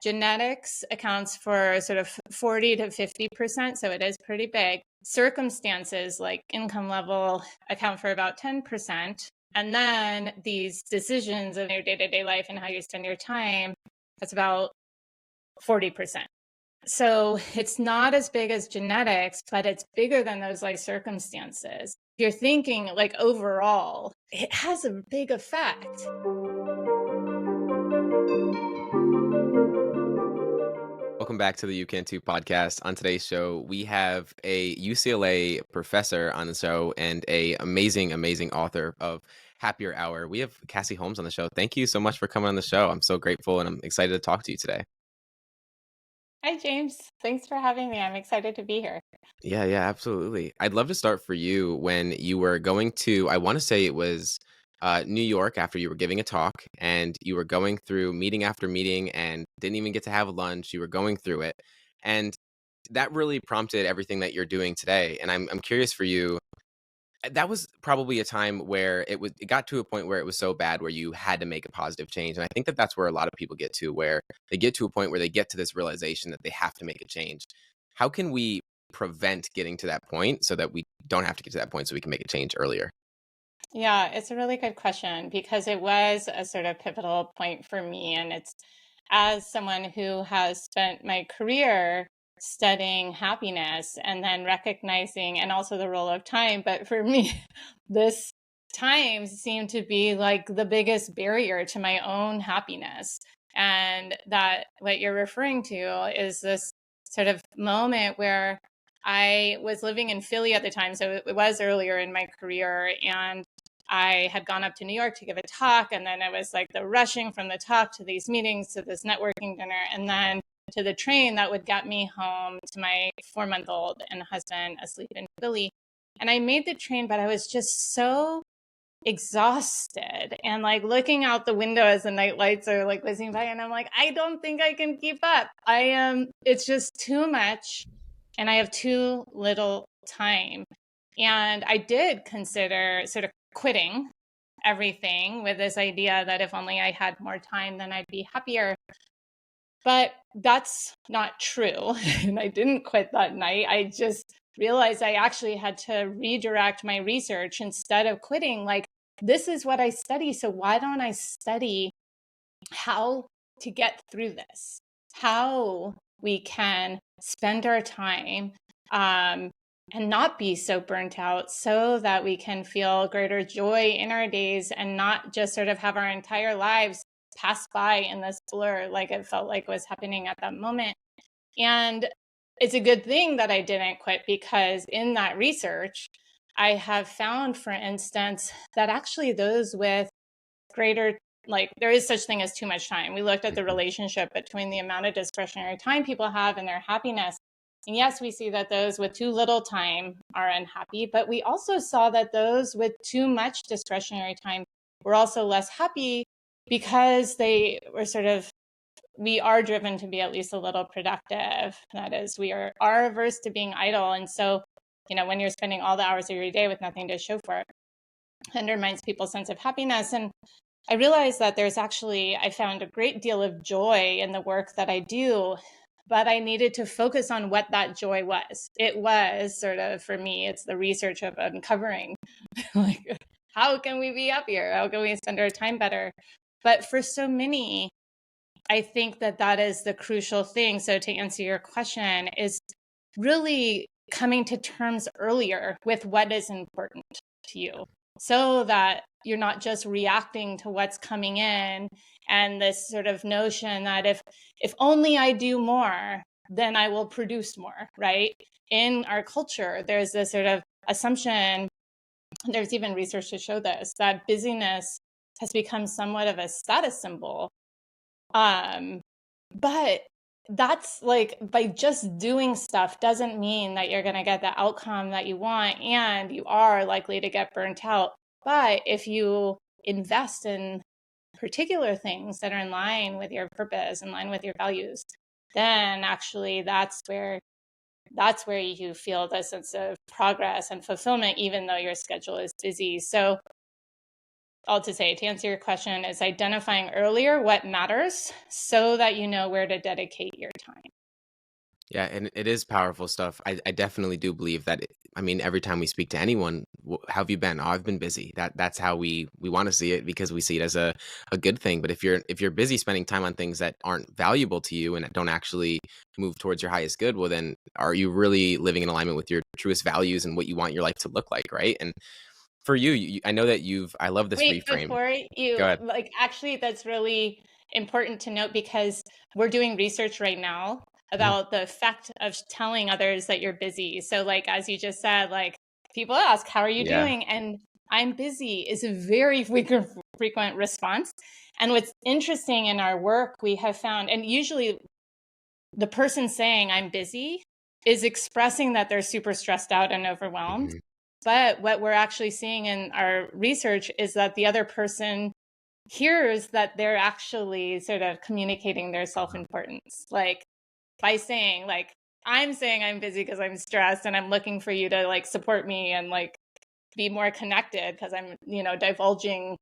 genetics accounts for sort of 40 to 50%, so it is pretty big. Circumstances like income level account for about 10%. And then these decisions of your day-to-day life and how you spend your time, that's about 40%. So it's not as big as genetics, but it's bigger than those life circumstances. If you're thinking like overall, it has a big effect. Welcome back to the You Can Too podcast. On today's show, we have a UCLA professor on the show and a amazing author of Happier Hour. We have Cassie Holmes on the show. Thank you so much for coming on the show. I'm so grateful and I'm excited to talk to you today. Hi, James. Thanks for having me. I'm excited to be here. Yeah, absolutely. I'd love to start for you when you were going to, I want to say it was New York after you were giving a talk and you were going through meeting after meeting and didn't even get to have lunch. You were going through it. And that really prompted everything that you're doing today. And I'm curious for you, that was probably a time where it got to a point where it was so bad where you had to make a positive change. And I think that that's where a lot of people get to, where they get to a point where they get to this realization that they have to make a change. How can we prevent getting to that point so that we don't have to get to that point so we can make a change earlier? Yeah, it's a really good question because it was a sort of pivotal point for me. And it's as someone who has spent my career studying happiness and then recognizing and also the role of time. But for me, this time seemed to be like the biggest barrier to my own happiness. And that what you're referring to is this sort of moment where I was living in Philly at the time. So it was earlier in my career. And I had gone up to New York to give a talk, and then it was like the rushing from the talk to these meetings to this networking dinner, and then to the train that would get me home to my 4-month-old and husband asleep in Philly. And I made the train, but I was just so exhausted and like looking out the window as the night lights are like whizzing by, and I'm like, I don't think I can keep up. It's just too much, and I have too little time. And I did consider sort of quitting everything with this idea that if only I had more time, then I'd be happier. But that's not true. And I didn't quit that night. I just realized I actually had to redirect my research instead of quitting. Like, this is what I study. So why don't I study how to get through this? How we can spend our time and not be so burnt out so that we can feel greater joy in our days and not just sort of have our entire lives pass by in this blur like it felt like was happening at that moment. And it's a good thing that I didn't quit, because in that research, I have found, for instance, that actually those with greater, like, there is such thing as too much time. We looked at the relationship between the amount of discretionary time people have and their happiness. And yes, we see that those with too little time are unhappy, but we also saw that those with too much discretionary time were also less happy, because they were sort of, we are driven to be at least a little productive. That is, we are averse to being idle. And so, when you're spending all the hours of your day with nothing to show for it, undermines people's sense of happiness. And I realized that I found a great deal of joy in the work that I do, but I needed to focus on what that joy was. It was sort of, for me, it's the research of uncovering, like, how can we be happier? How can we spend our time better? But for so many, I think that is the crucial thing. So to answer your question, is really coming to terms earlier with what is important to you, so that you're not just reacting to what's coming in, and this sort of notion that if only I do more, then I will produce more, right? In our culture, there's this sort of assumption, there's even research to show this, that busyness has become somewhat of a status symbol. But that's like, by just doing stuff doesn't mean that you're going to get the outcome that you want, and you are likely to get burnt out. But if you invest in particular things that are in line with your purpose, in line with your values, then actually that's where you feel the sense of progress and fulfillment, even though your schedule is busy. So all to say, to answer your question, is identifying earlier what matters so that you know where to dedicate your time. Yeah, and it is powerful stuff. I definitely do believe that. I mean, every time we speak to anyone, how have you been? Oh, I've been busy. That's how we want to see it because we see it as a good thing. But if you're busy spending time on things that aren't valuable to you and that don't actually move towards your highest good, well, then are you really living in alignment with your truest values and what you want your life to look like, right? And for you, I know that you've. I love this Wait, reframe. before Go you, ahead. like, actually, that's really important to note because we're doing research right now Mhm. about the effect of telling others that you're busy. So, like, as you just said, like, people ask, how are you Yeah. doing? And I'm busy is a very frequent response. And what's interesting in our work, we have found, and usually the person saying I'm busy is expressing that they're super stressed out and overwhelmed. Mhm. But what we're actually seeing in our research is that the other person hears that they're actually sort of communicating their self-importance. Like by saying, like, I'm saying I'm busy because I'm stressed and I'm looking for you to like support me and like be more connected because I'm, divulging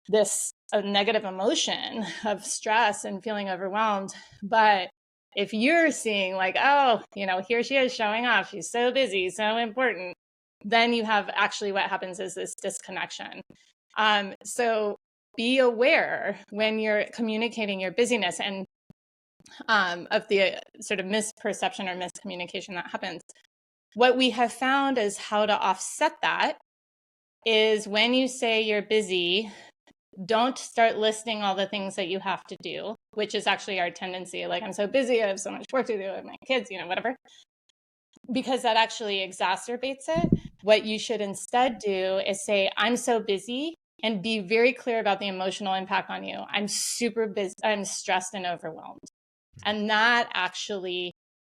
this a negative emotion of stress and feeling overwhelmed. But if you're seeing like, oh, here she is showing off, she's so busy, so important, then you have actually what happens is this disconnection. So be aware when you're communicating your busyness and of the sort of misperception or miscommunication that happens. What we have found is how to offset that is when you say you're busy, don't start listing all the things that you have to do, which is actually our tendency. Like, I'm so busy, I have so much work to do with my kids, whatever, because that actually exacerbates it. What you should instead do is say, I'm so busy, and be very clear about the emotional impact on you. I'm super busy, I'm stressed and overwhelmed. And that actually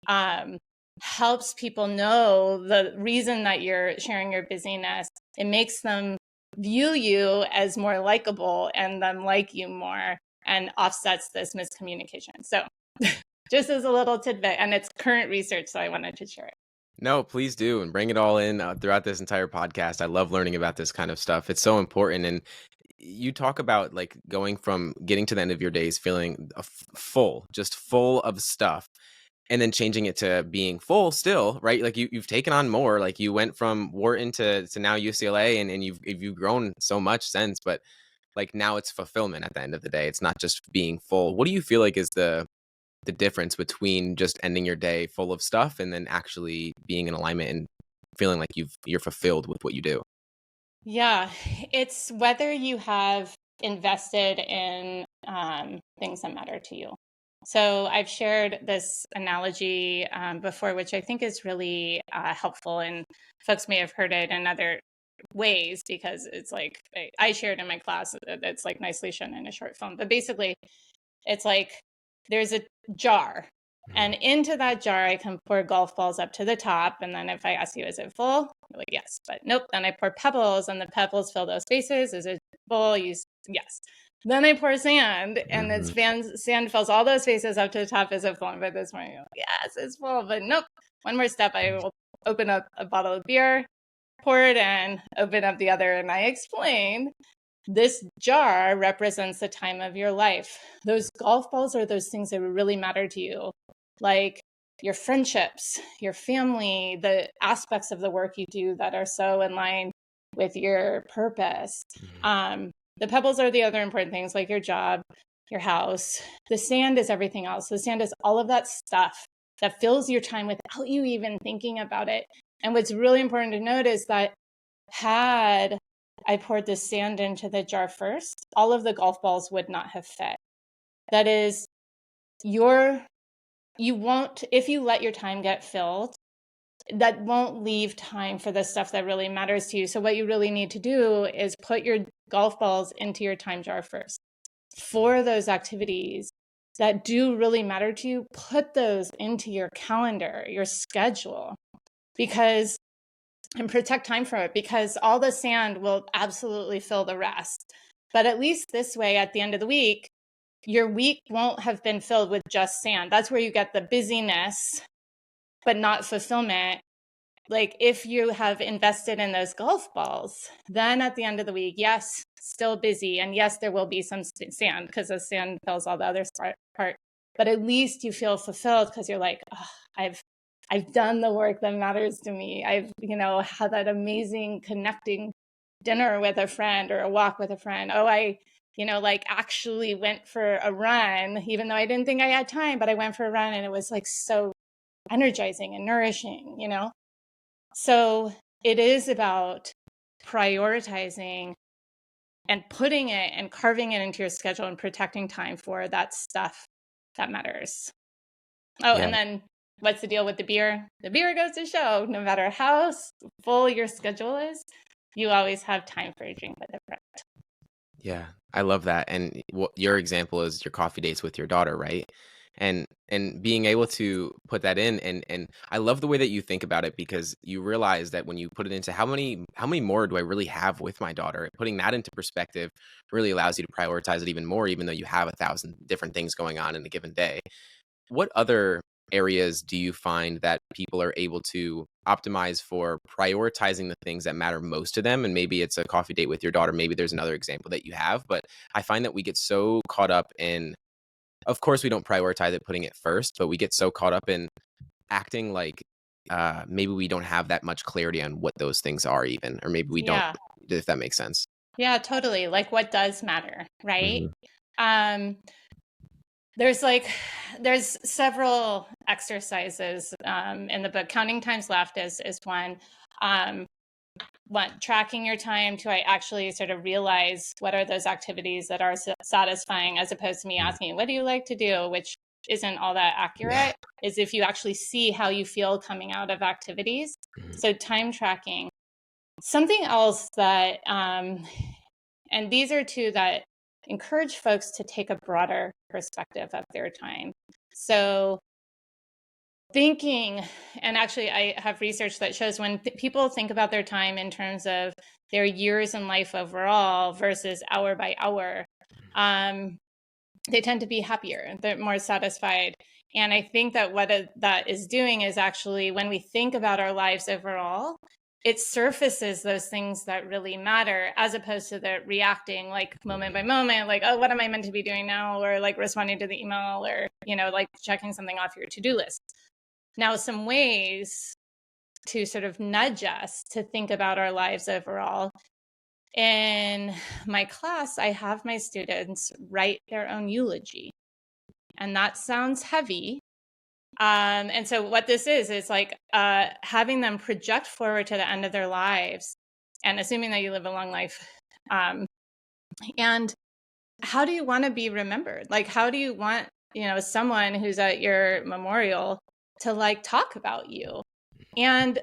um, helps people know the reason that you're sharing your busyness. It makes them view you as more likable and them like you more and offsets this miscommunication. So just as a little tidbit, and it's current research, so I wanted to share it. No, please do, and bring it all in throughout this entire podcast. I love learning about this kind of stuff. It's so important, and you talk about like going from getting to the end of your days feeling full, just full of stuff, and then changing it to being full still, right? Like you've taken on more. Like you went from Wharton to now UCLA, and you've grown so much since. But like now it's fulfillment at the end of the day. It's not just being full. What do you feel like is the difference between just ending your day full of stuff and then actually being in alignment and feeling like you're fulfilled with what you do? Yeah, it's whether you have invested in things that matter to you. So I've shared this analogy before, which I think is really helpful, and folks may have heard it in other ways because it's like I shared in my class. It's like nicely shown in a short film, but basically, it's like there's a jar, Mhm. and into that jar, I can pour golf balls up to the top. And then if I ask you, is it full? You're like, yes. But nope. Then I pour pebbles, and the pebbles fill those spaces. Is it full? Yes. Then I pour sand, and Mhm. sand fills all those spaces up to the top. Is it full? And by this point, you're like, yes, it's full. But nope. One more step. I will open up a bottle of beer, pour it in, open up the other, and I explain this jar represents the time of your life. Those golf balls are those things that really matter to you, like your friendships, your family, the aspects of the work you do that are so in line with your purpose. Mhm. Um, the pebbles are the other important things, like your job, your house. The sand is everything else. The sand is all of that stuff that fills your time without you even thinking about it. And what's really important to note is that had I poured the sand into the jar first, all of the golf balls would not have fit. That is, you won't, if you let your time get filled, that won't leave time for the stuff that really matters to you. So what you really need to do is put your golf balls into your time jar first. For those activities that do really matter to you, put those into your calendar, your schedule, because and protect time from it, because all the sand will absolutely fill the rest. But at least this way, at the end of the week, your week won't have been filled with just sand. That's where you get the busyness, but not fulfillment. Like if you have invested in those golf balls, then at the end of the week, yes, still busy. And yes, there will be some sand because the sand fills all the other part, but at least you feel fulfilled because you're like, oh, I've done the work that matters to me. I've, had that amazing connecting dinner with a friend or a walk with a friend. Oh, I actually went for a run, even though I didn't think I had time, but I went for a run and it was like so energizing and nourishing. So it is about prioritizing and putting it and carving it into your schedule and protecting time for that stuff that matters. Oh, Yeah. and then what's the deal with the beer? The beer goes to show no matter how full your schedule is, you always have time for a drink with a friend. Yeah, I love that. And what your example is your coffee dates with your daughter, right? And being able to put that in, and I love the way that you think about it, because you realize that when you put it into how many more do I really have with my daughter? Putting that into perspective really allows you to prioritize it even more, even though you have 1,000 different things going on in a given day. What other areas do you find that people are able to optimize for prioritizing the things that matter most to them? And maybe it's a coffee date with your daughter. Maybe there's another example that you have, but I find that we get so caught up in, of course, we don't prioritize it, putting it first, but we get so caught up in acting like maybe we don't have that much clarity on what those things are, even, or maybe we don't, Yeah. if that makes sense. Yeah, totally. Like what does matter, right? Hmm. Um, there's several exercises in the book. Counting times left is one. Um, tracking your time to I actually sort of realize what are those activities that are satisfying, as opposed to me asking you, what do you like to do, which isn't all that Yeah. accurate, is if you actually see how you feel coming out of activities. Mhm. So time tracking. Something else that, and these are two that encourage folks to take a broader perspective of their time. So thinking, and actually I have research that shows when people think about their time in terms of their years in life overall versus hour by hour, they tend to be happier, they're more satisfied. And I think that what that is doing is actually, when we think about our lives overall, it surfaces those things that really matter, as opposed to the reacting like moment by moment, like, oh, what am I meant to be doing now? Or like responding to the email, or, like checking something off your to-do list. Now, some ways to sort of nudge us to think about our lives overall. In my class, I have my students write their own eulogy. And that sounds heavy. And so what this is like having them project forward to the end of their lives, and assuming that you live a long life. And how do you want to be remembered? Like, how do you want, someone who's at your memorial to like talk about you? And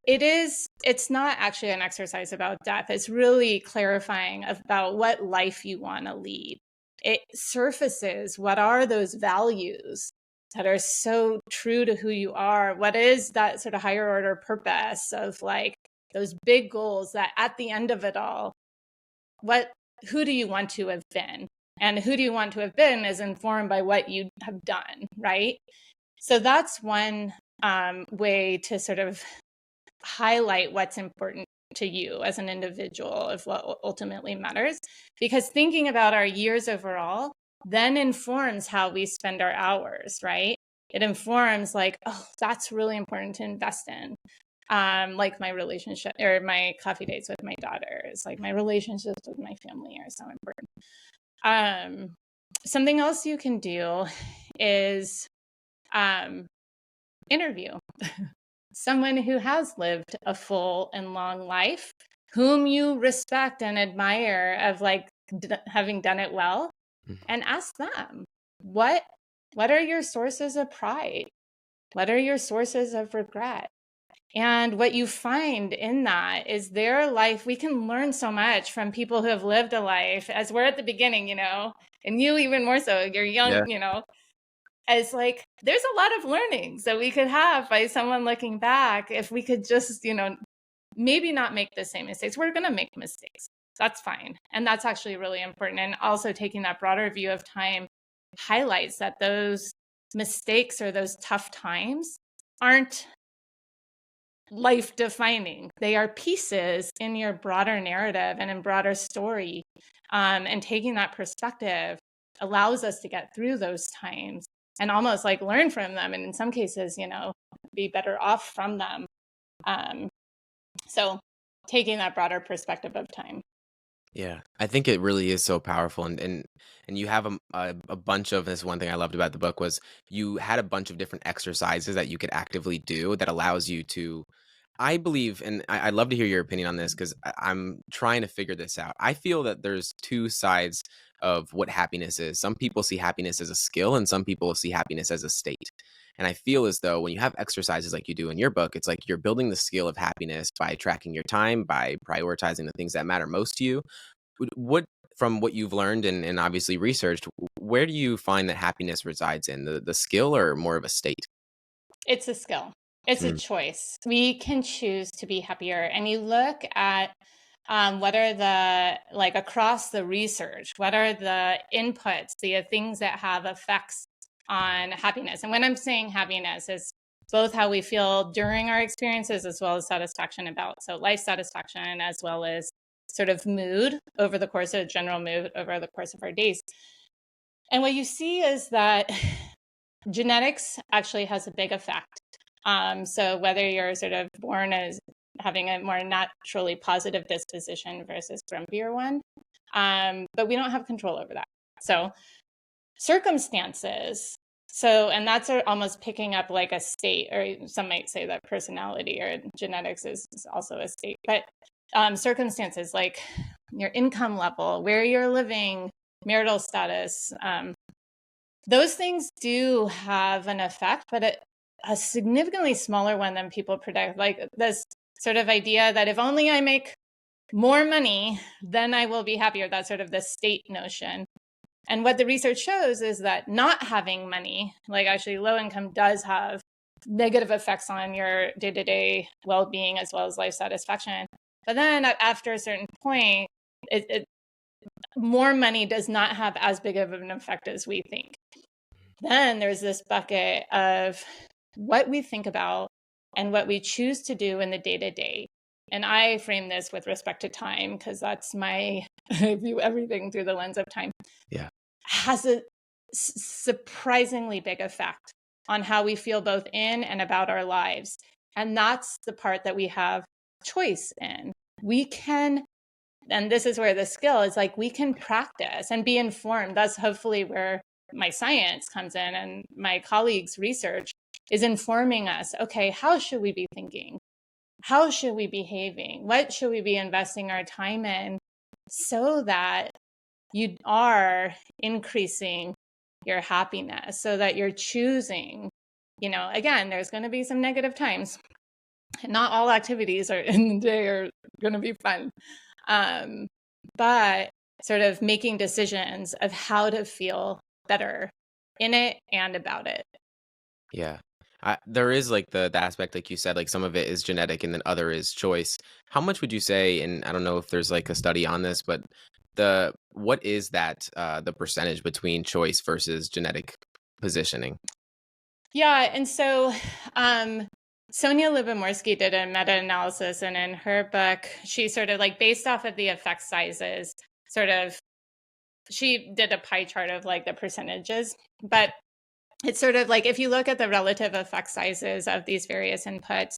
it's not actually an exercise about death. It's really clarifying about what life you want to lead. It surfaces what are those values that are so true to who you are. What is that sort of higher order purpose of like those big goals that at the end of it all, who do you want to have been? And who do you want to have been is informed by what you have done, right? So that's one way to sort of highlight what's important to you as an individual, of what ultimately matters. Because thinking about our years overall then informs how we spend our hours, right? It informs like, oh, that's really important to invest in. Like my relationship or my coffee dates with my daughters, like my relationships with my family are so important. Something else you can do is interview someone who has lived a full and long life, whom you respect and admire of like having done it well, and ask them, what are your sources of pride? What are your sources of regret? And what you find in that is their life. We can learn so much from people who have lived a life, as we're at the beginning, and you even more so, you're young, Yeah. as like there's a lot of learnings that we could have by someone looking back if we could just maybe not make the same mistakes. We're going to make mistakes, that's fine, and that's actually really important. And also taking that broader view of time highlights that those mistakes or those tough times aren't life defining. They are pieces in your broader narrative and in broader story. And taking that perspective allows us to get through those times and almost like learn from them. And in some cases, be better off from them. So taking that broader perspective of time. Yeah, I think it really is so powerful, and you have a bunch of this. One thing I loved about the book was you had a bunch of different exercises that you could actively do that allows you to. I believe, and I'd love to hear your opinion on this because I'm trying to figure this out. I feel that there's two sides of what happiness is. Some people see happiness as a skill, and some people see happiness as a state. And I feel as though when you have exercises like you do in your book, it's like you're building the skill of happiness by tracking your time, by prioritizing the things that matter most to you. What from what you've learned and obviously researched, where do you find that happiness resides in the skill or more of a state? It's a skill. It's a Mm, choice. We can choose to be happier. And you look at what are the, like across the research, what are the inputs, the things that have effects on happiness. And when I'm saying happiness, is both how we feel during our experiences as well as satisfaction about. So life satisfaction as well as sort of mood over the course of general mood over the course of our days. And what you see is that genetics actually has a big effect. So whether you're sort of born as having a more naturally positive disposition versus grumpier one, but we don't have control over that. So circumstances. So, and that's almost picking up like a state, or some might say that personality or genetics is also a state, but circumstances like your income level, where you're living, marital status, those things do have an effect, but a significantly smaller one than people predict. Like this sort of idea that if only I make more money, then I will be happier. That's sort of the state notion. And what the research shows is that not having money, like actually low income, does have negative effects on your day-to-day well-being as well as life satisfaction. But then after a certain point, more money does not have as big of an effect as we think. Then there's this bucket of what we think about and what we choose to do in the day-to-day. And I frame this with respect to time because that's I view everything through the lens of time. yeah. Has a surprisingly big effect on how we feel both in and about our lives. And that's the part that we have choice in. We can, and this is where the skill is, like we can practice and be informed. That's hopefully where my science comes in, and my colleagues' research is informing us. Okay, how should we be thinking? How should we be behaving? What should we be investing our time in so that you are increasing your happiness, so that you're choosing, again, there's going to be some negative times. Not all activities are in the day are going to be fun. But sort of making decisions of how to feel better in it and about it. Yeah. There is like the aspect, like you said, like some of it is genetic and then other is choice. How much would you say, and I don't know if there's like a study on this, but what is that the percentage between choice versus genetic positioning? Yeah. And so Sonia Libomorsky did a meta-analysis, and in her book, she sort of like based off of the effect sizes, sort of, she did a pie chart of like the percentages, but it's sort of like if you look at the relative effect sizes of these various inputs,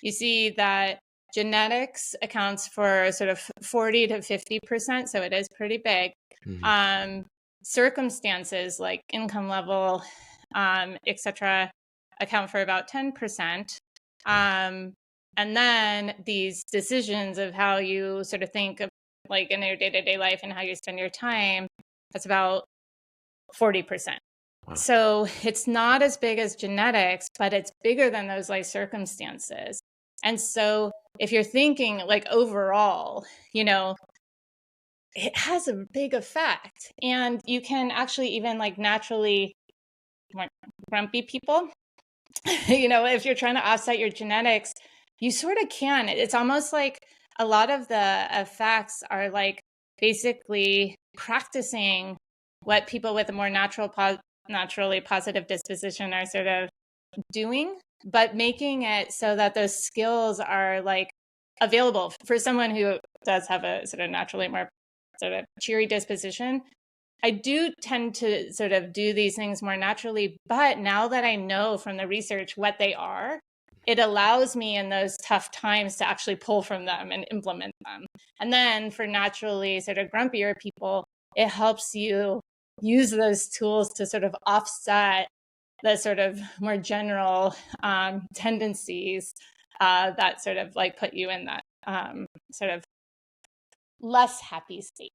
you see that genetics accounts for sort of 40 to 50%, so it is pretty big. Mhm. Circumstances like income level, etc., account for about 10%. And then these decisions of how you sort of think of like in your day-to-day life and how you spend your time, that's about 40%. Wow. So it's not as big as genetics, but it's bigger than those life circumstances. And so if you're thinking like overall, it has a big effect. And you can actually even like naturally grumpy people, if you're trying to offset your genetics, you sort of can. It's almost like a lot of the effects are like basically practicing what people with a more naturally positive disposition are sort of doing, but making it so that those skills are like available for someone who does have a sort of naturally more sort of cheery disposition. I do tend to sort of do these things more naturally, but now that I know from the research what they are, it allows me in those tough times to actually pull from them and implement them. And then for naturally sort of grumpier people, it helps you use those tools to sort of offset the sort of more general tendencies that sort of like put you in that sort of less happy state.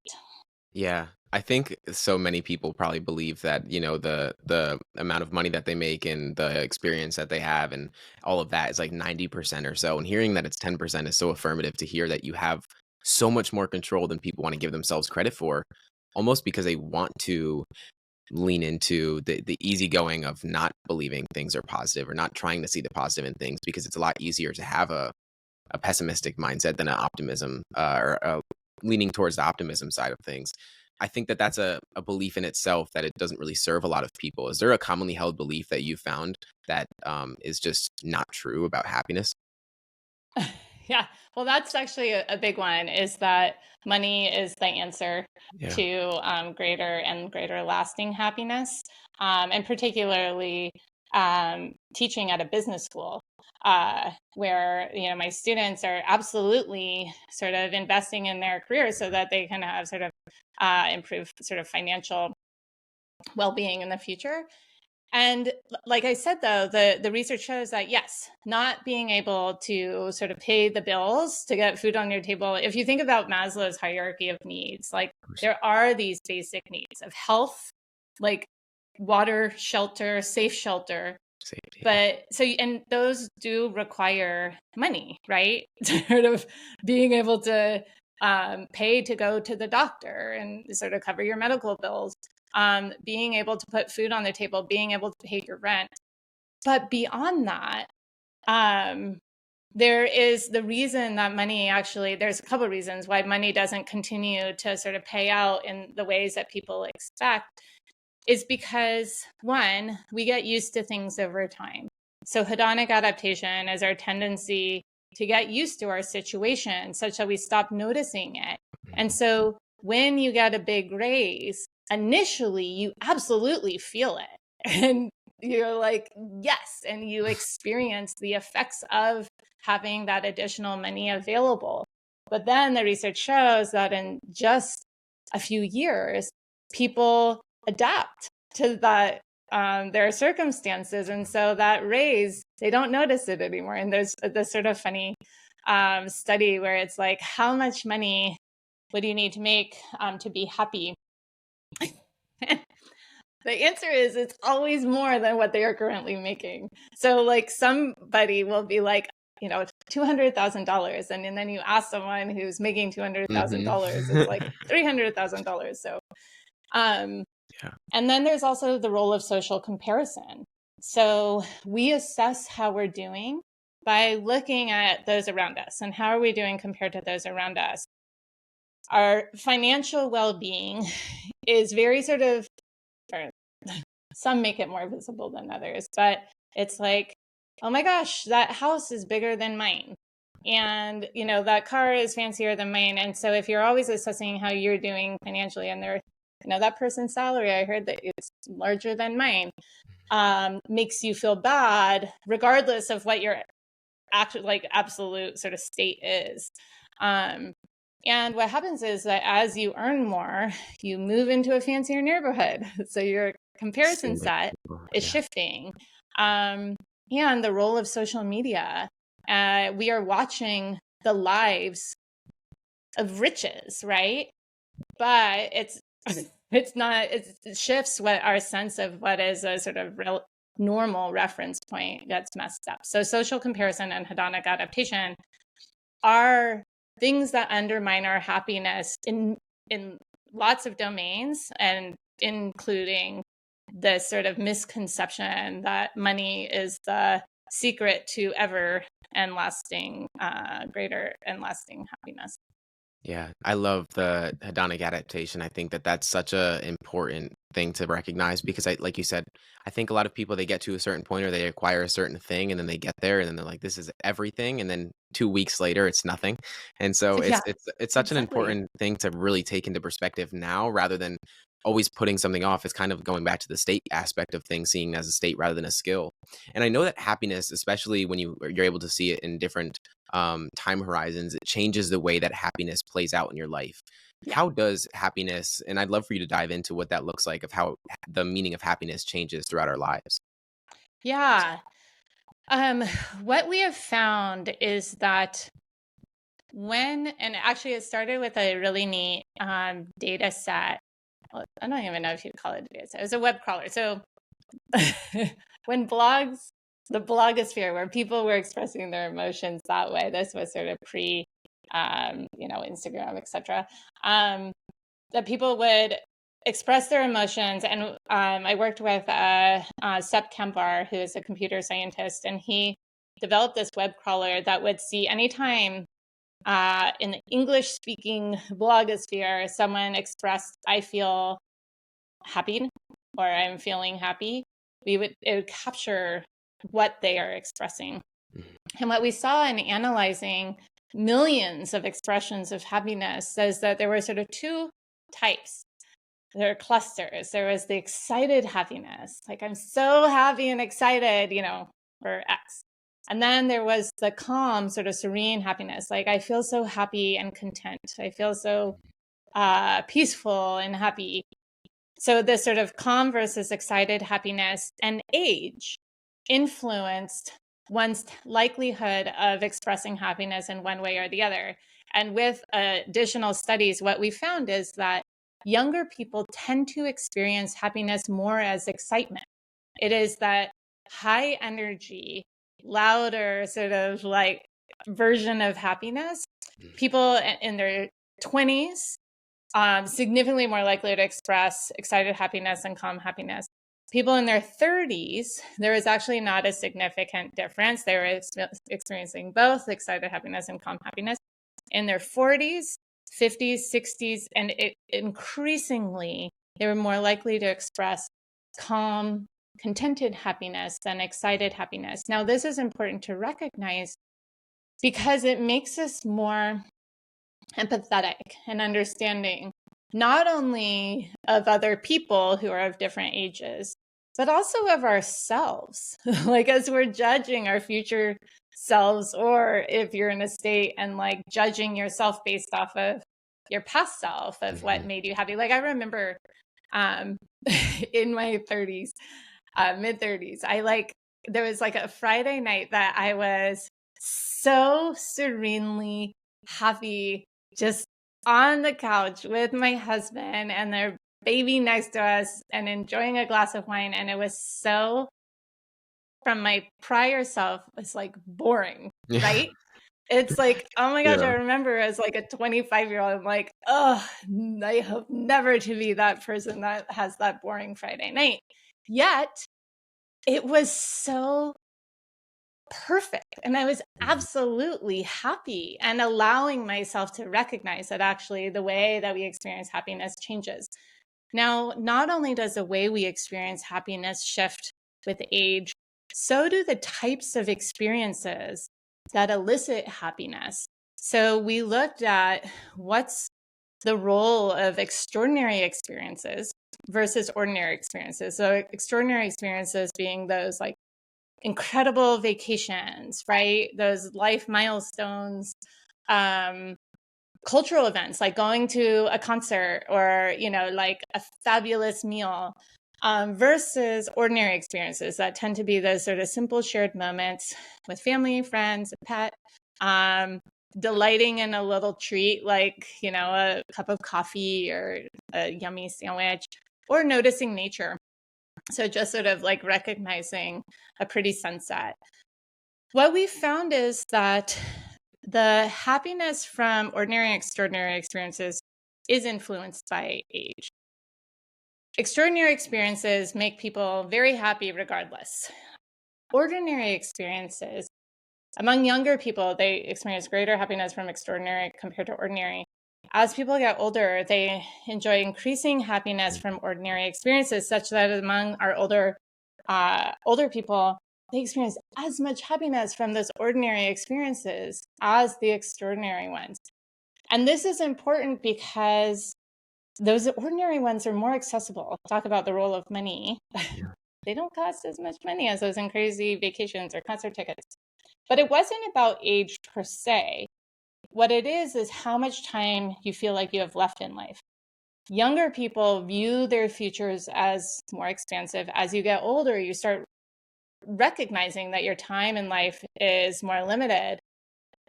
Yeah. I think so many people probably believe that, the amount of money that they make and the experience that they have and all of that is like 90% or so. And hearing that it's 10% is so affirmative to hear that you have so much more control than people want to give themselves credit for, almost because they want to lean into the easygoing of not believing things are positive or not trying to see the positive in things, because it's a lot easier to have a pessimistic mindset than an optimism or leaning towards the optimism side of things. I think that that's a belief in itself that it doesn't really serve a lot of people. Is there a commonly held belief that you found that is just not true about happiness? Yeah, well, that's actually a big one, is that money is the answer Yeah. to greater and greater lasting happiness, and particularly teaching at a business school, where my students are absolutely sort of investing in their careers so that they can have sort of improved sort of financial well-being in the future. And like I said, though, the research shows that, yes, not being able to sort of pay the bills to get food on your table, if you think about Maslow's hierarchy of needs, like there are these basic needs of health, like water, shelter, safe shelter. Safety. But so, and those do require money, right? Sort of being able to pay to go to the doctor and sort of cover your medical bills, being able to put food on the table, being able to pay your rent. But beyond that, there is the reason that money actually, there's a couple of reasons why money doesn't continue to sort of pay out in the ways that people expect, is because, one, we get used to things over time. So hedonic adaptation is our tendency to get used to our situation such that we stop noticing it. And so when you get a big raise, initially you absolutely feel it. And you're like, yes. And you experience the effects of having that additional money available. But then the research shows that in just a few years, people adapt to that their circumstances, and so that raise, they don't notice it anymore. And there's this sort of funny study where it's like, how much money would you need to make to be happy? The answer is it's always more than what they are currently making. So like somebody will be like, $200,000, and then you ask someone who's making $200,000, it's like $300,000. So Yeah. and then there's also the role of social comparison. So we assess how we're doing by looking at those around us, and how are we doing compared to those around us. Our financial well-being is very sort of, or some make it more visible than others, but it's like, oh my gosh, that house is bigger than mine. And, that car is fancier than mine. And so if you're always assessing how you're doing financially, and that person's salary, I heard that it's larger than mine, makes you feel bad, regardless of what your actual, like, absolute sort of state is. And what happens is that as you earn more, you move into a fancier neighborhood. So your comparison set is shifting. And the role of social media. We are watching the lives of riches, right? But it's not, it shifts what our sense of what is a sort of real normal reference point gets messed up. So social comparison and hedonic adaptation are things that undermine our happiness in lots of domains, and including the sort of misconception that money is the secret to ever and lasting, greater and lasting happiness. Yeah, I love the hedonic adaptation. I think that that's such a important thing to recognize because like you said, I think a lot of people they get to a certain point or they acquire a certain thing and then they get there and then they're like, this is everything, and then 2 weeks later it's nothing. And so Yeah, it's such an exactly. important thing to really take into perspective now rather than always putting something off. It's kind of going back to the state aspect of things, seeing it as a state rather than a skill. And I know that happiness, especially when you're able to see it in different time horizons, it changes the way that happiness plays out in your life. Yeah. How does happiness, and I'd love for you to dive into what that looks like of how the meaning of happiness changes throughout our lives. Yeah. Um, what we have found is that and actually it started with a really neat data set. Well, I don't even know if you'd call it a data set. It was a web crawler. So when the blogosphere, where people were expressing their emotions that way, this was sort of pre, Instagram, etc. That people would express their emotions. And I worked with Sep Kempar, who is a computer scientist, and he developed this web crawler that would see anytime in the English speaking blogosphere, someone expressed, I feel happy or I'm feeling happy, it would capture what they are expressing. Mhm. And what we saw in analyzing millions of expressions of happiness says that there were sort of two types. There are clusters. There was the excited happiness, like I'm so happy and excited, for X. And then there was the calm, sort of serene happiness, like I feel so happy and content. I feel so peaceful and happy. So this sort of calm versus excited happiness and age influenced one's likelihood of expressing happiness in one way or the other. And with additional studies, what we found is that younger people tend to experience happiness more as excitement. It is that high energy, louder sort of like version of happiness. People in their 20s significantly more likely to express excited happiness and calm happiness. People in their 30s, there was actually not a significant difference. They were experiencing both excited happiness and calm happiness. In their 40s, 50s, 60s, and increasingly, they were more likely to express calm, contented happiness than excited happiness. Now, this is important to recognize because it makes us more empathetic and understanding, not only of other people who are of different ages, but also of ourselves. Like as we're judging our future selves, or if you're in a state and like judging yourself based off of your past self of what Mhm. made you happy. Like I remember um, in my 30s, mid 30s, there was like a Friday night that I was so serenely happy, just on the couch with my husband and their baby next to us and enjoying a glass of wine. And it was so, from my prior self, it's like boring, Yeah. right? It's like, oh my gosh, I Yeah. remember as like a 25-year-old, I'm like, oh, I hope never to be that person that has that boring Friday night. Yet it was so perfect. And I was Mhm. absolutely happy and allowing myself to recognize that actually the way that we experience happiness changes. Now, not only does the way we experience happiness shift with age, so do the types of experiences that elicit happiness. So we looked at what's the role of extraordinary experiences versus ordinary experiences. So extraordinary experiences being those like incredible vacations, right? Those life milestones, um, cultural events like going to a concert or, like a fabulous meal, versus ordinary experiences that tend to be those sort of simple shared moments with family, friends, a pet, um, delighting in a little treat like, a cup of coffee or a yummy sandwich, or noticing nature. So just sort of like recognizing a pretty sunset. What we found is that the happiness from ordinary and extraordinary experiences is influenced by age. Extraordinary experiences make people very happy regardless. Ordinary experiences, among younger people, they experience greater happiness from extraordinary compared to ordinary. as people get older, they enjoy increasing happiness from ordinary experiences, such that among our older people, they experience as much happiness from those ordinary experiences as the extraordinary ones. And this is important because those ordinary ones are more accessible. Talk about the role of money. Yeah. They don't cost as much money as those crazy vacations or concert tickets. But it wasn't about age per se. What it is how much time you feel like you have left in life. Younger people view their futures as more expansive. As you get older, you start recognizing that your time in life is more limited.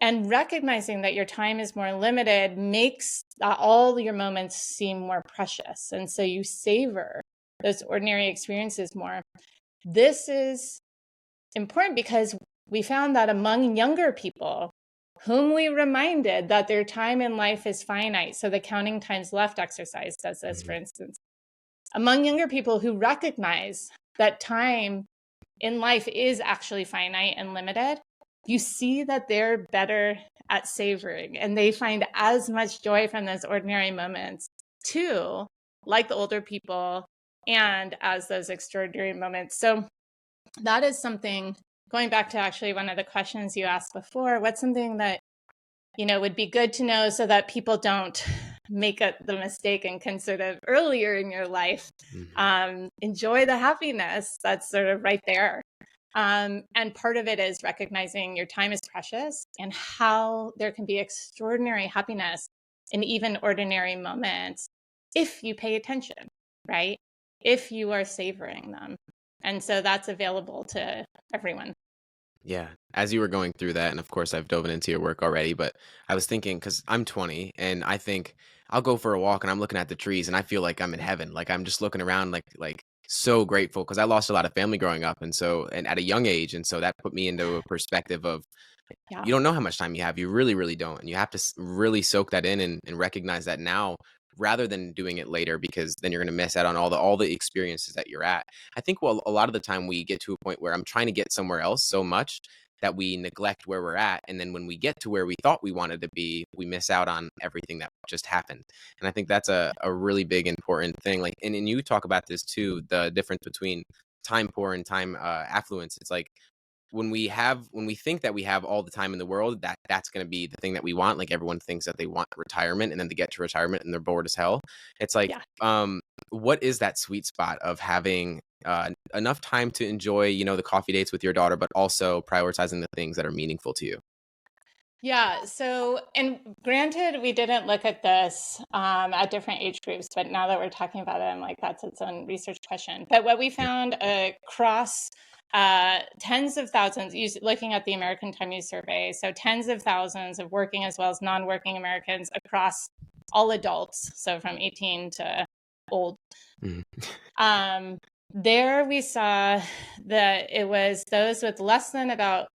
And recognizing that your time is more limited makes all your moments seem more precious. And so you savor those ordinary experiences more. This is important because we found that among younger people, whom we reminded that their time in life is finite. So the counting times left exercise does this, for instance. Among younger people who recognize that time in life is actually finite and limited, you see that they're better at savoring and they find as much joy from those ordinary moments too, like the older people and as those extraordinary moments. So that is something, going back to actually one of the questions you asked before, what's something that, would be good to know so that people don't make the mistake and consider earlier in your life, enjoy the happiness that's sort of right there. And part of it is recognizing your time is precious and how there can be extraordinary happiness in even ordinary moments if you pay attention, right? If you are savoring them. And so that's available to everyone. Yeah. As you were going through that, and of course I've dove into your work already, but I was thinking, because I'm 20 and I think I'll go for a walk and I'm looking at the trees and I feel like I'm in heaven. Like I'm just looking around like so grateful because I lost a lot of family growing up and at a young age. And so that put me into a perspective of Yeah. you don't know how much time you have. You really, really don't. And you have to really soak that in and recognize that now rather than doing it later, because then you're going to miss out on all the experiences that you're at. I think, well, a lot of the time we get to a point where I'm trying to get somewhere else so much that we neglect where we're at. And then when we get to where we thought we wanted to be, we miss out on everything that just happened. And I think that's a really big, important thing. Like, and you talk about this too, the difference between time poor and time affluence. It's like, when we think that we have all the time in the world, that's going to be the thing that we want. Like everyone thinks that they want retirement, and then they get to retirement and they're bored as hell. It's like, Yeah. what is that sweet spot of having enough time to enjoy, the coffee dates with your daughter, but also prioritizing the things that are meaningful to you? Yeah. So, and granted, we didn't look at this at different age groups, but now that we're talking about it, I'm like, that's its own research question. But what we Yeah. found across tens of thousands, looking at the American Time Use Survey, so tens of thousands of working as well as non-working Americans across all adults, so from 18 to old. Mhm. There we saw that it was those with less than about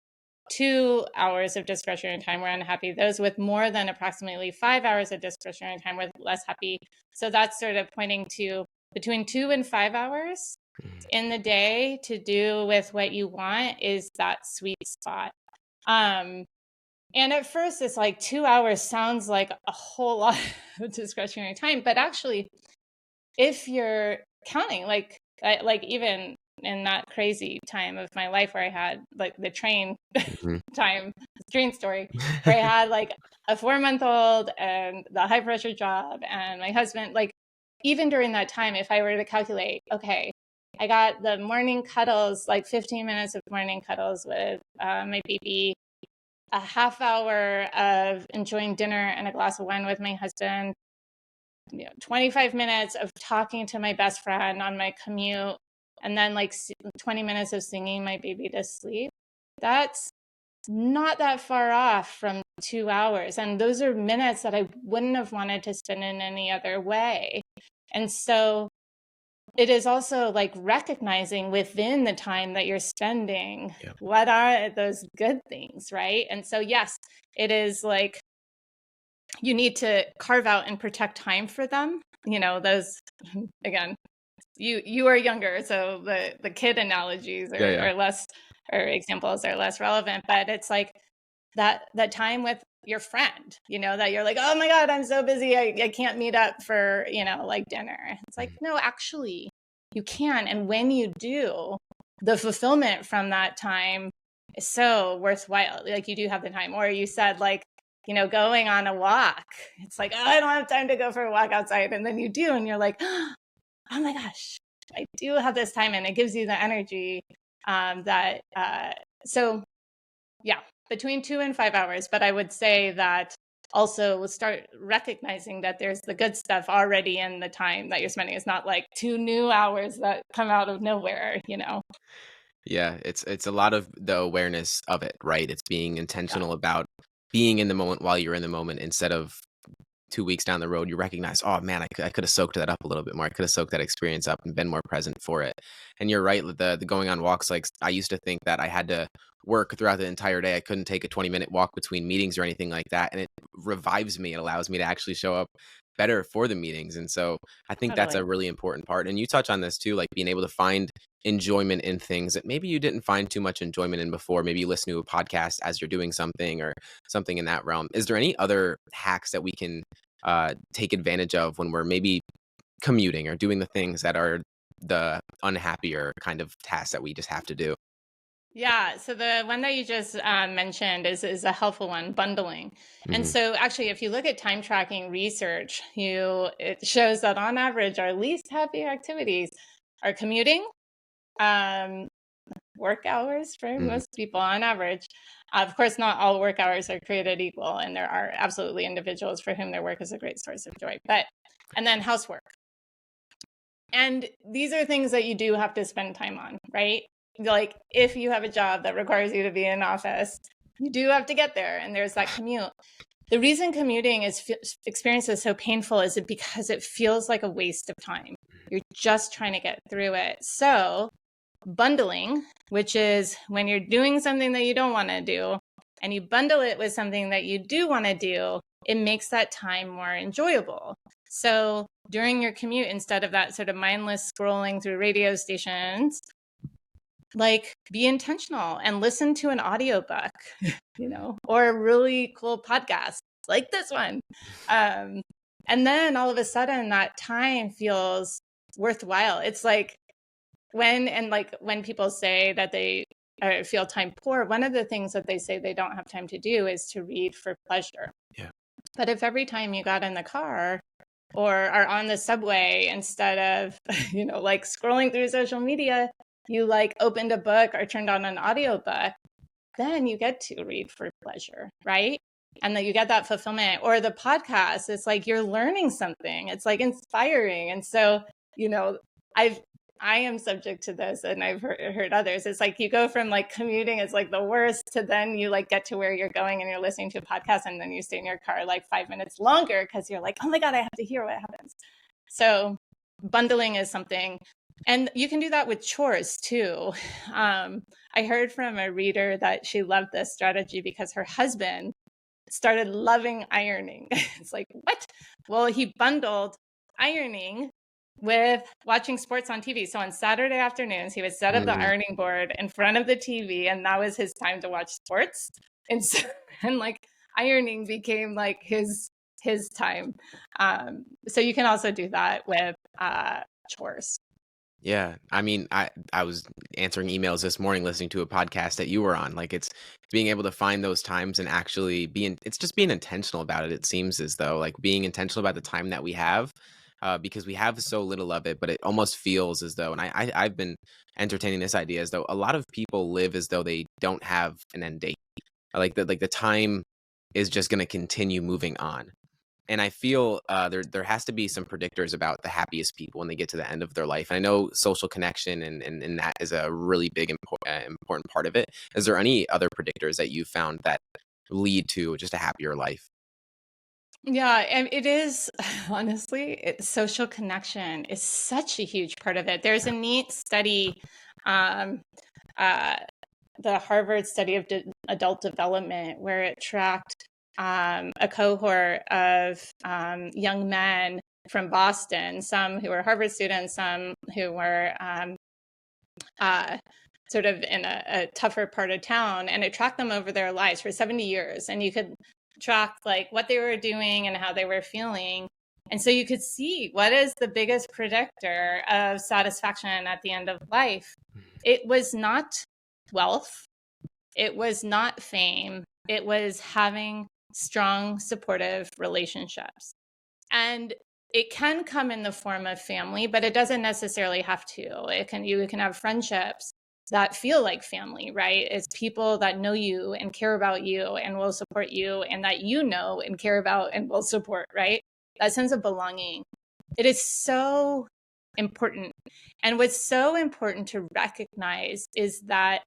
2 hours of discretionary time were unhappy. Those with more than approximately 5 hours of discretionary time were less happy. So that's sort of pointing to between 2 and 5 hours Mhm. in the day to do with what you want is that sweet spot. And at first, it's like 2 hours sounds like a whole lot of discretionary time, but actually, if you're counting, like even in that crazy time of my life where I had like the train Mhm. time, train story, where I had like a 4-month-old and the high pressure job and my husband, like even during that time, if I were to calculate, okay, I got the morning cuddles, like 15 minutes of morning cuddles with my baby, a half hour of enjoying dinner and a glass of wine with my husband, 25 minutes of talking to my best friend on my commute, and then like 20 minutes of singing my baby to sleep. That's not that far off from 2 hours. And those are minutes that I wouldn't have wanted to spend in any other way. And so it is also like recognizing within the time that you're spending, Yeah. what are those good things, right? And so, yes, it is like you need to carve out and protect time for them. Those, again, you are younger, so the kid analogies Yeah. Yeah. are less, or examples are less relevant, but it's like that time with your friend, that you're like, oh my God, I'm so busy. I can't meet up for, like dinner. It's like, no, actually, you can. And when you do, the fulfillment from that time is so worthwhile. Like you do have the time. Or you said, like, going on a walk. It's like, oh, I don't have time to go for a walk outside. And then you do, and you're like, oh my gosh, I do have this time. And it gives you the energy so yeah, between 2 and 5 hours. But I would say that also start recognizing that there's the good stuff already in the time that you're spending. It's not like 2 new hours that come out of nowhere. Yeah, it's a lot of the awareness of it, right? It's being Yeah, intentional about being in the moment while you're in the moment instead of 2 weeks down the road, you recognize, oh man, I could have soaked that up a little bit more. I could have soaked that experience up and been more present for it. And you're right, the going on walks, like I used to think that I had to work throughout the entire day. I couldn't take a 20-minute walk between meetings or anything like that. And it revives me. It allows me to actually show up better for the meetings. And so I think that's totally. a really important part. And you touch on this too, like being able to find enjoyment in things that maybe you didn't find too much enjoyment in before. Maybe you listen to a podcast as you're doing something or something in that realm. Is there any other hacks that we can take advantage of when we're maybe commuting or doing the things that are the unhappier kind of tasks that we just have to do? Yeah, so the one that you just mentioned is a helpful one, bundling. And Hmm. so actually, if you look at time tracking research, it shows that on average, our least happy activities are commuting, um, work hours for Hmm. most people on average. Of course, not all work hours are created equal, and there are absolutely individuals for whom their work is a great source of joy. And then housework. And these are things that you do have to spend time on, right? Like if you have a job that requires you to be in office, you do have to get there, and there's that commute. The reason commuting experience is so painful is because it feels like a waste of time. You're just trying to get through it. So bundling, which is when you're doing something that you don't want to do and you bundle it with something that you do want to do, it makes that time more enjoyable. So during your commute, instead of that sort of mindless scrolling through radio stations, like be intentional and listen to an audiobook, or a really cool podcast like this one. Um, and then all of a sudden that time feels worthwhile. It's like when people say that they feel time poor, one of the things that they say they don't have time to do is to read for pleasure. Yeah. But if every time you got in the car or are on the subway, instead of like scrolling through social media, you like opened a book or turned on an audiobook, then you get to read for pleasure, right? And then you get that fulfillment. Or the podcast, it's like you're learning something, it's like inspiring. And so you know i've I am subject to this, and I've heard others. It's like you go from like commuting is like the worst to then you like get to where you're going and you're listening to a podcast, and then you stay in your car like 5 minutes longer because you're like, oh my God, I have to hear what happens. So bundling is something. And you can do that with chores too. I heard from a reader that she loved this strategy because her husband started loving ironing. It's like, what? Well, he bundled ironing with watching sports on TV. So on Saturday afternoons, he would set up the Mm. ironing board in front of the TV, and that was his time to watch sports. And so, and like ironing became like his time. So you can also do that with chores. Yeah, I mean, I was answering emails this morning, listening to a podcast that you were on. Like, it's being able to find those times and actually it's just being intentional about it. It seems as though like being intentional about the time that we have, because we have so little of it. But it almost feels as though, and I've been entertaining this idea as though a lot of people live as though they don't have an end date. Like the time is just going to continue moving on. And I feel there has to be some predictors about the happiest people when they get to the end of their life. And I know social connection and that is a really big important part of it. Is there any other predictors that you found that lead to just a happier life? Yeah, and it is honestly, social connection is such a huge part of it. There's a neat study, um, uh, the Harvard study of adult development, where it tracked a cohort of young men from Boston, some who were Harvard students, some who were uh, sort of in a tougher part of town, and it tracked them over their lives for 70 years. And you could track like what they were doing and how they were feeling. And so you could see what is the biggest predictor of satisfaction at the end of life. It was not wealth. It was not fame. It was having strong, supportive relationships. And it can come in the form of family, but it doesn't necessarily have to. You can have friendships that feel like family, right? It's people that know you and care about you and will support you, and that you know and care about and will support, right? That sense of belonging. It is so important. And what's so important to recognize is that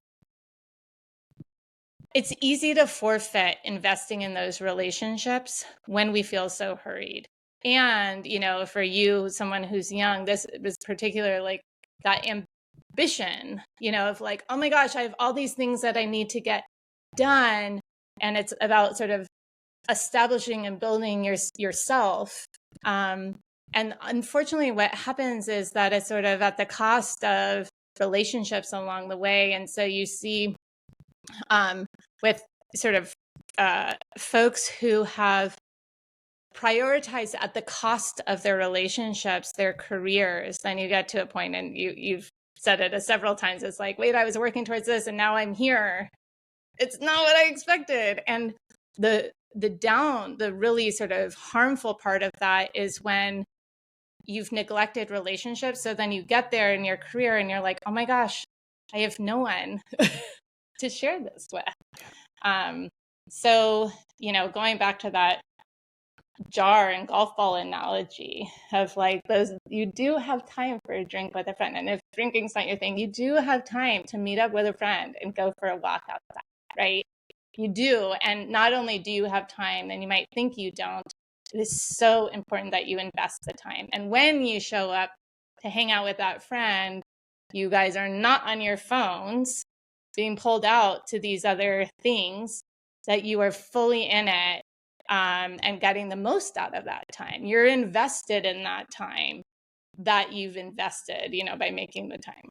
it's easy to forfeit investing in those relationships when we feel so hurried. And, for you, someone who's young, this was particular, like that ambition, of like, oh my gosh, I have all these things that I need to get done. And it's about sort of establishing and building yourself. And unfortunately, what happens is that it's sort of at the cost of relationships along the way. And so you see with sort of folks who have prioritized at the cost of their relationships, their careers, then you get to a point, and you've said it several times. It's like, wait, I was working towards this and now I'm here. It's not what I expected. And the really sort of harmful part of that is when you've neglected relationships. So then you get there in your career and you're like, oh my gosh, I have no one to share this with. So, going back to that jar and golf ball analogy of like those, you do have time for a drink with a friend. And if drinking's not your thing, you do have time to meet up with a friend and go for a walk outside, right? You do. And not only do you have time, and you might think you don't, it is so important that you invest the time. And when you show up to hang out with that friend, you guys are not on your phones being pulled out to these other things, that you are fully in it and getting the most out of that time. You're invested in that time that you've invested, by making the time.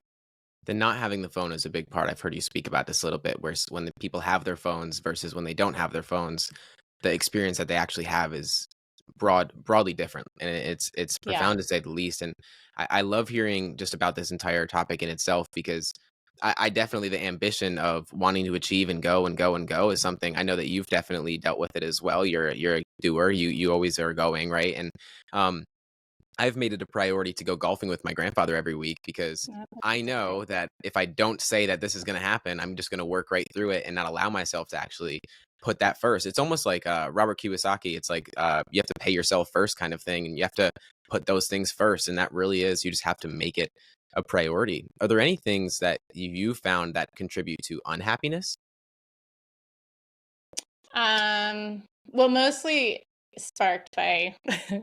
The not having the phone is a big part. I've heard you speak about this a little bit, where when the people have their phones versus when they don't have their phones, the experience that they actually have is broadly different, and it's Yeah. profound to say the least. And I love hearing just about this entire topic in itself, because I definitely, the ambition of wanting to achieve and go and go and go is something I know that you've definitely dealt with it as well. You're a doer. You always are going, right? And um, I've made it a priority to go golfing with my grandfather every week, because I know that if I don't say that this is going to happen, I'm just going to work right through it and not allow myself to actually put that first. It's almost like Robert Kiyosaki. It's like you have to pay yourself first kind of thing, and you have to put those things first. And that really is, you just have to make it a priority. Are there any things that you found that contribute to unhappiness? Well, mostly sparked by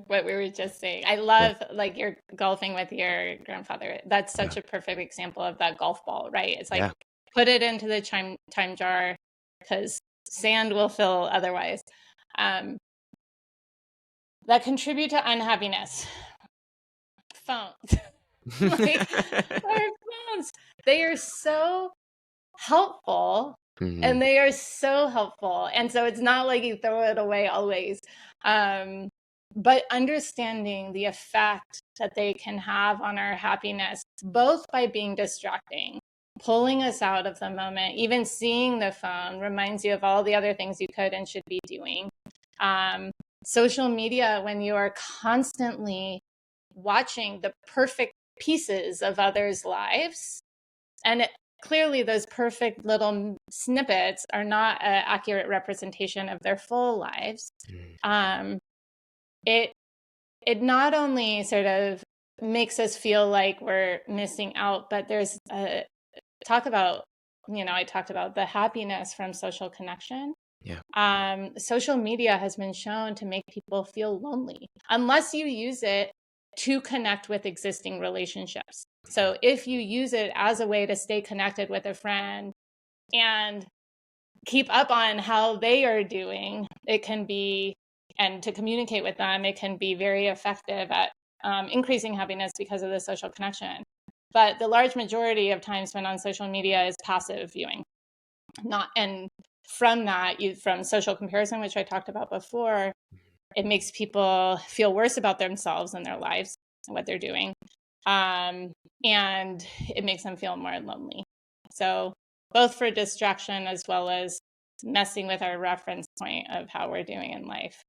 what we were just saying. I love like you're golfing with your grandfather. That's such a perfect example of that golf ball, right? It's like, Yeah. put it into the time jar, because sand will fill otherwise. That contribute to unhappiness. Phones. Like our phones. They are so helpful, Hmm. and they are so helpful. And so it's not like you throw it away always. But understanding the effect that they can have on our happiness, both by being distracting, pulling us out of the moment, even seeing the phone reminds you of all the other things you could and should be doing. Social media, when you are constantly watching the perfect pieces of others' lives, and clearly those perfect little snippets are not an accurate representation of their full lives. Um, it not only sort of makes us feel like we're missing out, but there's a talk about, I talked about the happiness from social connection. Yeah. Social media has been shown to make people feel lonely unless you use it to connect with existing relationships. So if you use it as a way to stay connected with a friend and keep up on how they are doing, it can be, and to communicate with them, it can be very effective at increasing happiness because of the social connection. But the large majority of time spent on social media is passive viewing, not, and from that, from social comparison, which I talked about before, it makes people feel worse about themselves and their lives and what they're doing. And it makes them feel more lonely. So both for distraction as well as messing with our reference point of how we're doing in life.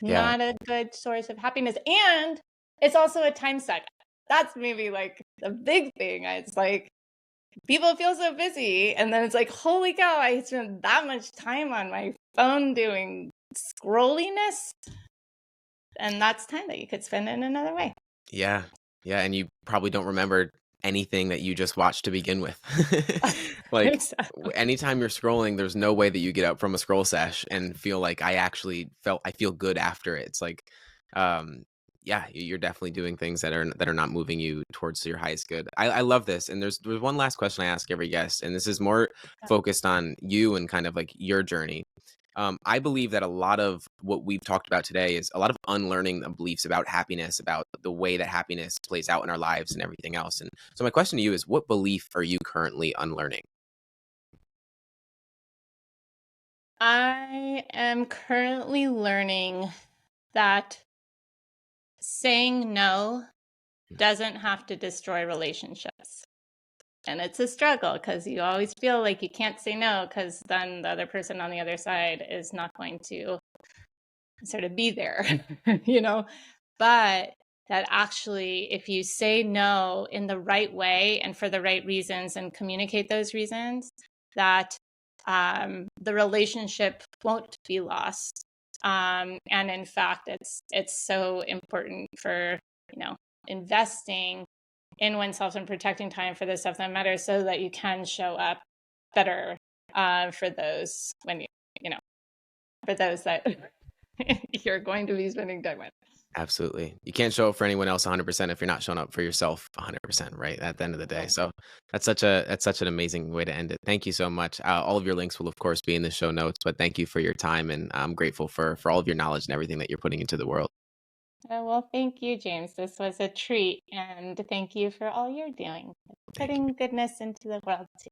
Yeah. Not a good source of happiness. And it's also a time suck. That's maybe like the big thing. It's like people feel so busy, and then it's like, holy cow, I spent that much time on my phone doing scrolliness, and that's time that you could spend in another way. Yeah. Yeah, and you probably don't remember anything that you just watched to begin with. Like, Exactly. anytime you're scrolling, there's no way that you get up from a scroll sesh and feel like I feel good after it. It's like, um, yeah, you're definitely doing things that are not moving you towards your highest good. I love this, and there's one last question I ask every guest, and this is more focused on you and kind of like your journey. I believe that a lot of what we've talked about today is a lot of unlearning the beliefs about happiness, about the way that happiness plays out in our lives and everything else. And so, my question to you is, what belief are you currently unlearning? I am currently learning that saying no doesn't have to destroy relationships. And it's a struggle because you always feel like you can't say no because then the other person on the other side is not going to sort of be there, you know? But that actually, if you say no in the right way and for the right reasons and communicate those reasons, that the relationship won't be lost. And in fact, it's so important for, investing in oneself and protecting time for the stuff that matters so that you can show up better for those when you know, for those that you're going to be spending time with. Absolutely. You can't show up for anyone else 100% if you're not showing up for yourself 100%, right? At the end of the day. So that's such an amazing way to end it. Thank you so much. All of your links will of course be in the show notes, but thank you for your time, and I'm grateful for all of your knowledge and everything that you're putting into the world. Well, thank you, James. This was a treat, and thank you for all you're doing, Thank you. putting goodness into the world too.